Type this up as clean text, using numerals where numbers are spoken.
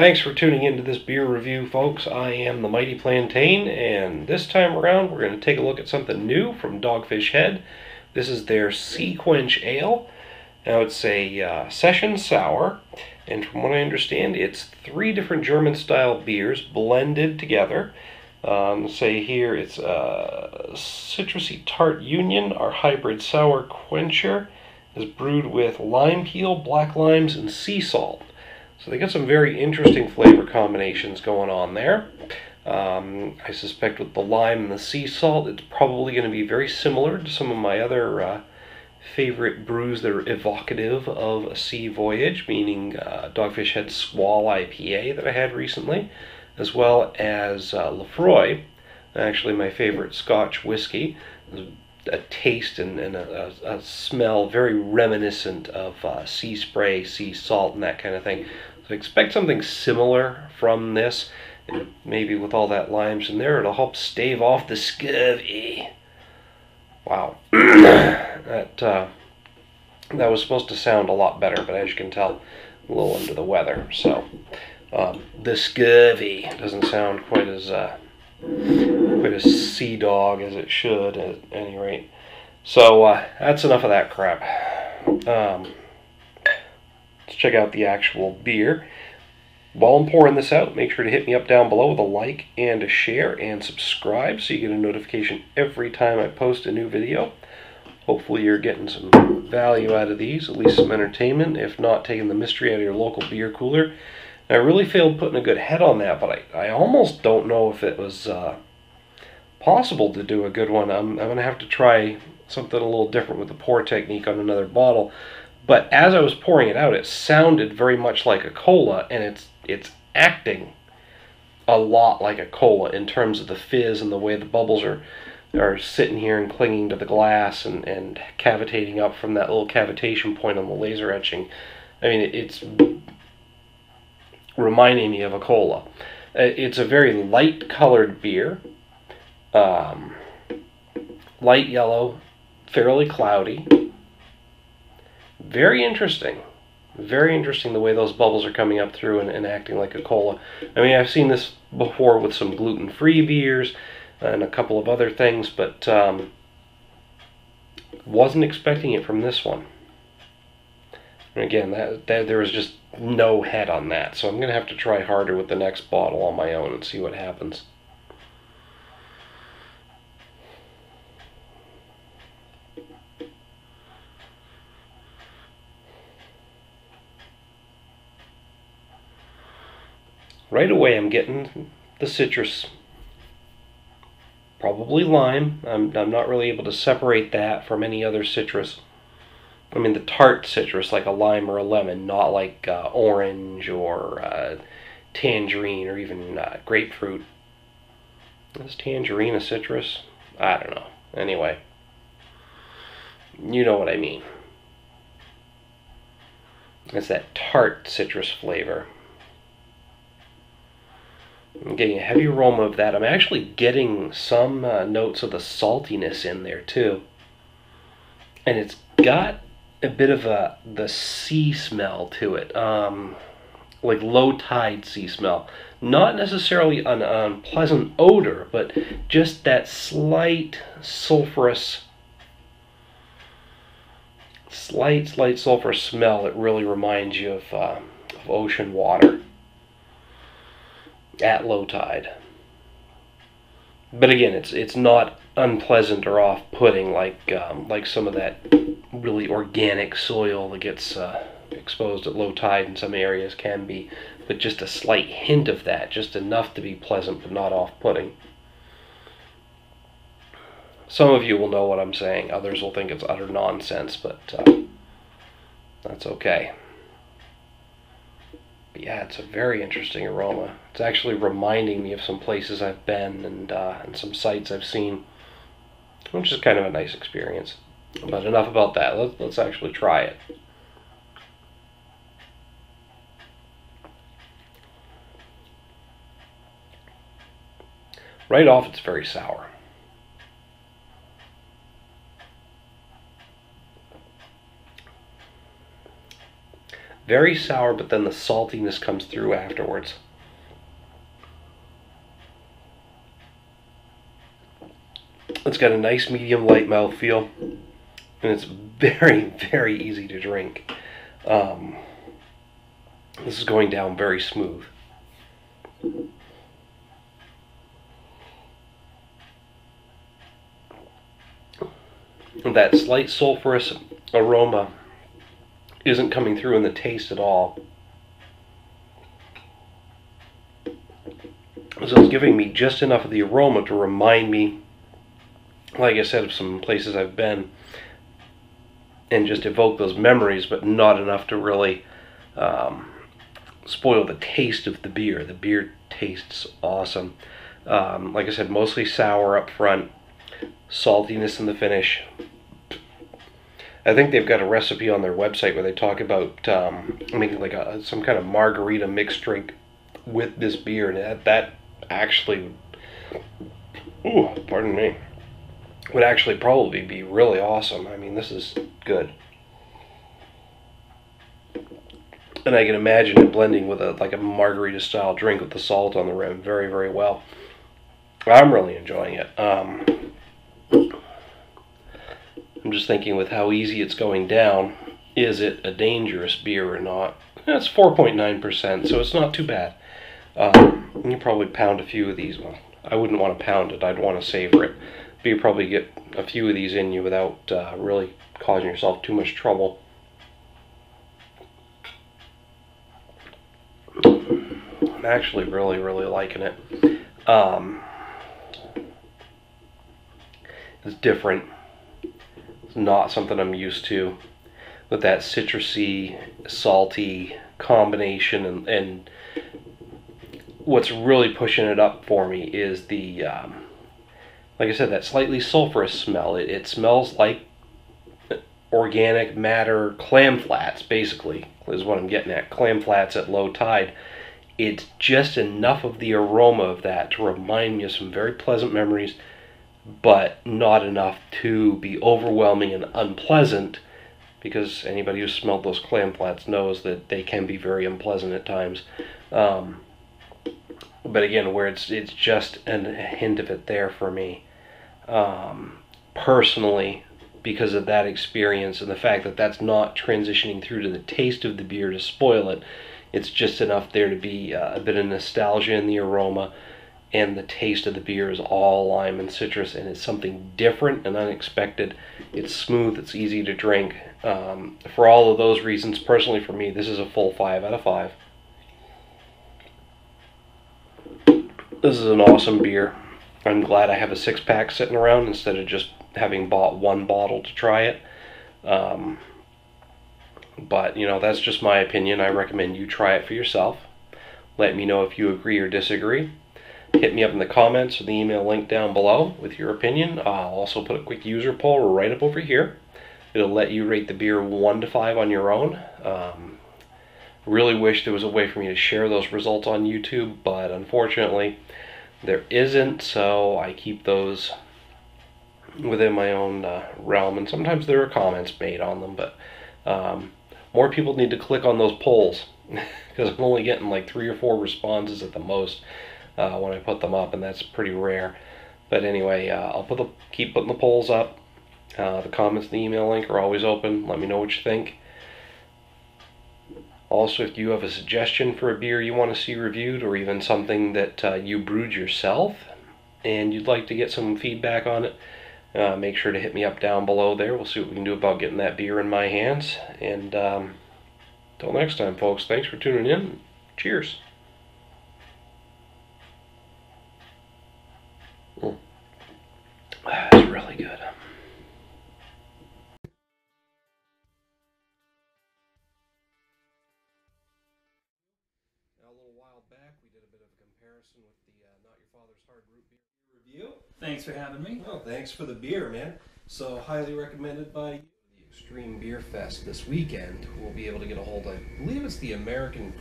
Thanks for tuning into this beer review, folks. I am the Mighty Plantain, and this time around we're going to take a look at something new from Dogfish Head. This is their SeaQuench Ale. Now it's a session sour, and from what I understand, it's 3 different German-style beers blended together. Say here it's citrusy tart union. Our hybrid sour quencher is brewed with lime peel, black limes, and sea salt. So they got some very interesting flavor combinations going on there. I suspect with the lime and the sea salt, it's probably going to be very similar to some of my other favorite brews that are evocative of a sea voyage, meaning Dogfish Head Squall IPA that I had recently, as well as Lefroy, actually my favorite Scotch whiskey. A taste and a smell very reminiscent of sea spray, sea salt, and that kind of thing. So expect something similar from this, and maybe with all that limes in there, it'll help stave off the scurvy. Wow, that was supposed to sound a lot better, but as you can tell, I'm a little under the weather. So the scurvy doesn't sound quite as sea dog as it should, at any rate. So that's enough of that crap. Let's check out the actual beer. While I'm pouring this out, make sure to hit me up down below with a like and a share and subscribe so you get a notification every time I post a new video. Hopefully you're getting some value out of these, at least some entertainment, if not taking the mystery out of your local beer cooler. And I really failed putting a good head on that, but I almost don't know if it was possible to do a good one. I'm going to have to try something a little different with the pour technique on another bottle. But as I was pouring it out, it sounded very much like a cola, and it's acting a lot like a cola in terms of the fizz and the way the bubbles are sitting here and clinging to the glass and cavitating up from that little cavitation point on the laser etching. I mean, it's reminding me of a cola. It's a very light colored beer, light yellow, fairly cloudy. Very interesting the way those bubbles are coming up through and acting like a cola. I mean, I've seen this before with some gluten-free beers and a couple of other things, but wasn't expecting it from this one. And again, there was just no head on that, so I'm going to have to try harder with the next bottle on my own and see what happens. Right away I'm getting the citrus, probably lime. I'm not really able to separate that from any other citrus. I mean the tart citrus like a lime or a lemon, not like orange or tangerine or even grapefruit. Is tangerine a citrus? I don't know. Anyway, you know what I mean. It's that tart citrus flavor. I'm getting a heavy aroma of that. I'm actually getting some notes of the saltiness in there too. And it's got a bit of the sea smell to it. Like low tide sea smell. Not necessarily an unpleasant odor, but just that slight sulfurous, slight sulfurous smell that really reminds you of ocean water at low tide. But again, it's not unpleasant or off-putting like some of that really organic soil that gets exposed at low tide in some areas can be. But just a slight hint of that, just enough to be pleasant but not off-putting. Some of you will know what I'm saying. Others will think it's utter nonsense, but that's okay. But yeah, it's a very interesting aroma. It's actually reminding me of some places I've been and some sites I've seen, which is kind of a nice experience. But enough about that. Let's actually try it. Right off, it's very sour. very sour, but then the saltiness comes through afterwards. It's got a nice medium light mouthfeel, and it's very, very easy to drink. This is going down very smooth. That slight sulfurous aroma isn't coming through in the taste at all. So it's giving me just enough of the aroma to remind me, like I said, of some places I've been, and just evoke those memories, but not enough to really spoil the taste of the beer. The beer tastes awesome. Like I said, mostly sour up front, saltiness in the finish. I think they've got a recipe on their website where they talk about making like some kind of margarita mixed drink with this beer, and that actually, ooh, pardon me, would actually probably be really awesome. I mean, this is good. And I can imagine it blending with like a margarita style drink with the salt on the rim very, very well. I'm really enjoying it. I'm just thinking with how easy it's going down, is it a dangerous beer or not? It's 4.9%, so it's not too bad. You probably pound a few of these. Well, I wouldn't want to pound it. I'd want to savor it. But you probably get a few of these in you without really causing yourself too much trouble. I'm actually really, really liking it. It's different. It's not something I'm used to, with that citrusy, salty combination, and what's really pushing it up for me is the, like I said, that slightly sulfurous smell. It smells like organic matter clam flats, basically, is what I'm getting at. Clam flats at low tide. It's just enough of the aroma of that to remind me of some very pleasant memories, but not enough to be overwhelming and unpleasant, because anybody who's smelled those clam flats knows that they can be very unpleasant at times. But again, where it's just a hint of it there for me. Personally, because of that experience and the fact that that's not transitioning through to the taste of the beer to spoil it, it's just enough there to be a bit of nostalgia in the aroma, and the taste of the beer is all lime and citrus, and it's something different and unexpected. It's smooth, it's easy to drink. For all of those reasons, personally for me, this is a full 5 out of 5. This is an awesome beer. I'm glad I have a 6-pack sitting around instead of just having bought one bottle to try it. But, you know, that's just my opinion. I recommend you try it for yourself. Let me know if you agree or disagree. Hit me up in the comments or the email link down below with your opinion. I'll also put a quick user poll right up over here. It'll let you rate the beer 1 to 5 on your own. Really wish there was a way for me to share those results on YouTube, but unfortunately there isn't, so I keep those within my own realm, and sometimes there are comments made on them, but more people need to click on those polls, because I'm only getting like 3 or 4 responses at the most when I put them up, and that's pretty rare. But anyway, I'll keep putting the polls up. The comments and the email link are always open. Let me know what you think. Also, if you have a suggestion for a beer you want to see reviewed, or even something that you brewed yourself and you'd like to get some feedback on it, make sure to hit me up down below there. We'll see what we can do about getting that beer in my hands. And until next time, folks, thanks for tuning in. Cheers. That's really good. A little while back, we did a bit of a comparison with the Not Your Father's Hard Root Beer review. Thanks for having me. Well, thanks for the beer, man. So, highly recommended by you. The Extreme Beer Fest this weekend. We'll be able to get a hold of, I believe it's the American